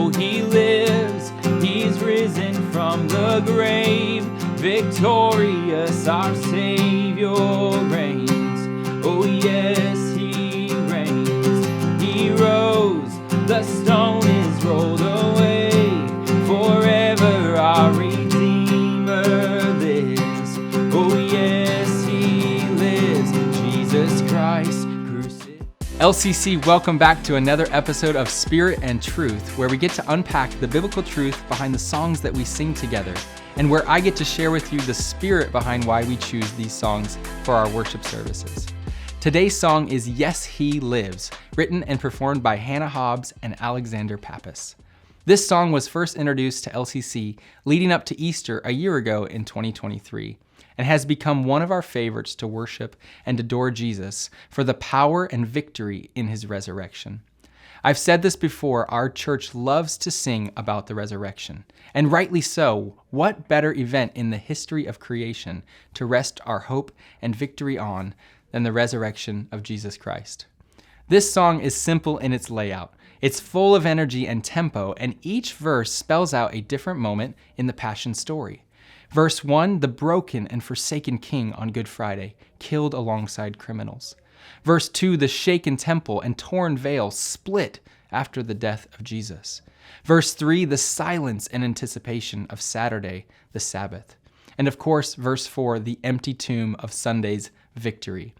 Oh, he lives, he's risen from the grave. Victorious, our Savior reigns. Oh, yes, he reigns. He rose, the stone is rolled away. Forever our Redeemer lives. Oh, yes, he lives. Jesus Christ crucified. LCC, welcome back to another episode of Spirit and Truth, where we get to unpack the biblical truth behind the songs that we sing together, and where I get to share with you the spirit behind why we choose these songs for our worship services. Today's song is Yes, He Lives, written and performed by Hannah Hobbs and Alexander Pappas. This song was first introduced to LCC leading up to Easter a year ago in 2023, and has become one of our favorites to worship and adore Jesus for the power and victory in his resurrection. I've said this before, our church loves to sing about the resurrection, and rightly so. What better event in the history of creation to rest our hope and victory on than the resurrection of Jesus Christ? This song is simple in its layout. It's full of energy and tempo, and each verse spells out a different moment in the Passion story. Verse 1, the broken and forsaken king on Good Friday, killed alongside criminals. Verse 2, the shaken temple and torn veil split after the death of Jesus. Verse 3, the silence and anticipation of Saturday, the Sabbath. And of course, verse 4, the empty tomb of Sunday's victory.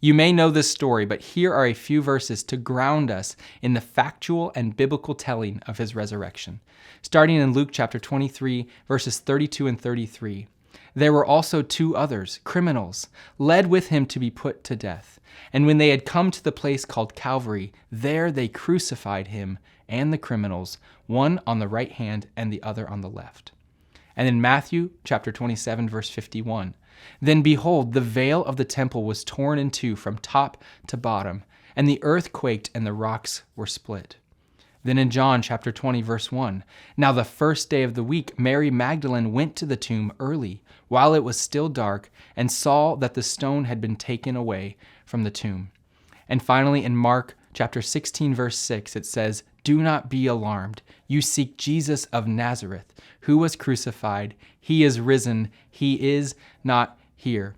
You may know this story, but here are a few verses to ground us in the factual and biblical telling of his resurrection. Starting in Luke chapter 23, verses 32 and 33. There were also two others, criminals, led with him to be put to death. And when they had come to the place called Calvary, there they crucified him and the criminals, one on the right hand and the other on the left. And in Matthew chapter 27, verse 51, then behold, the veil of the temple was torn in two from top to bottom, and the earth quaked and the rocks were split. Then in John chapter 20, verse 1, now the first day of the week, Mary Magdalene went to the tomb early, while it was still dark, and saw that the stone had been taken away from the tomb. And finally in Mark chapter 16, verse 6, it says, do not be alarmed. You seek Jesus of Nazareth, who was crucified. He is risen. He is not here.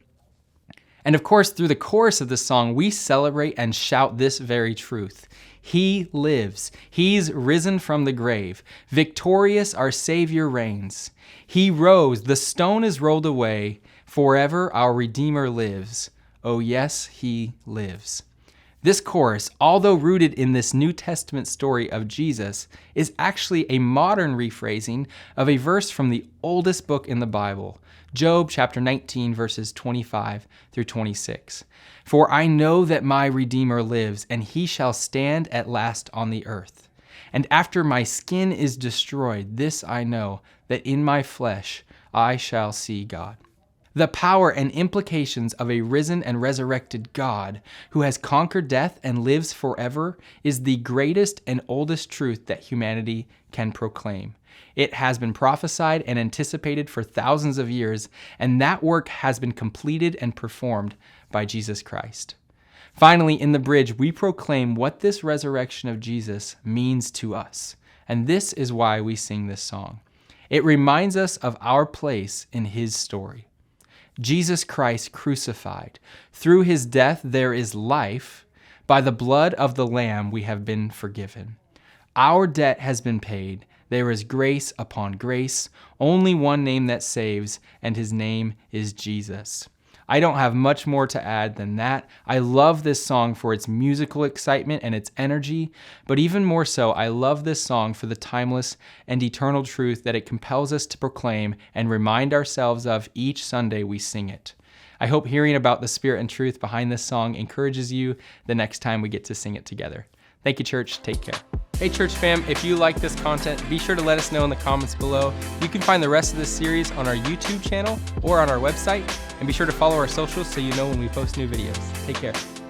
And of course, through the chorus of the song, we celebrate and shout this very truth. He lives. He's risen from the grave. Victorious, our Savior reigns. He rose. The stone is rolled away. Forever, our Redeemer lives. Oh, yes, he lives. This chorus, although rooted in this New Testament story of Jesus, is actually a modern rephrasing of a verse from the oldest book in the Bible, Job chapter 19, verses 25 through 26. For I know that my Redeemer lives, and he shall stand at last on the earth. And after my skin is destroyed, this I know, that in my flesh I shall see God. The power and implications of a risen and resurrected God who has conquered death and lives forever is the greatest and oldest truth that humanity can proclaim. It has been prophesied and anticipated for thousands of years, and that work has been completed and performed by Jesus Christ. Finally, in the bridge, we proclaim what this resurrection of Jesus means to us, and this is why we sing this song. It reminds us of our place in his story. Jesus Christ crucified. Through his death there is life. By the blood of the Lamb we have been forgiven. Our debt has been paid. There is grace upon grace. Only one name that saves, and his name is Jesus. I don't have much more to add than that. I love this song for its musical excitement and its energy, but even more so, I love this song for the timeless and eternal truth that it compels us to proclaim and remind ourselves of each Sunday we sing it. I hope hearing about the spirit and truth behind this song encourages you the next time we get to sing it together. Thank you, church. Take care. Hey, church fam, if you like this content, be sure to let us know in the comments below. You can find the rest of this series on our YouTube channel or on our website, and be sure to follow our socials so you know when we post new videos. Take care.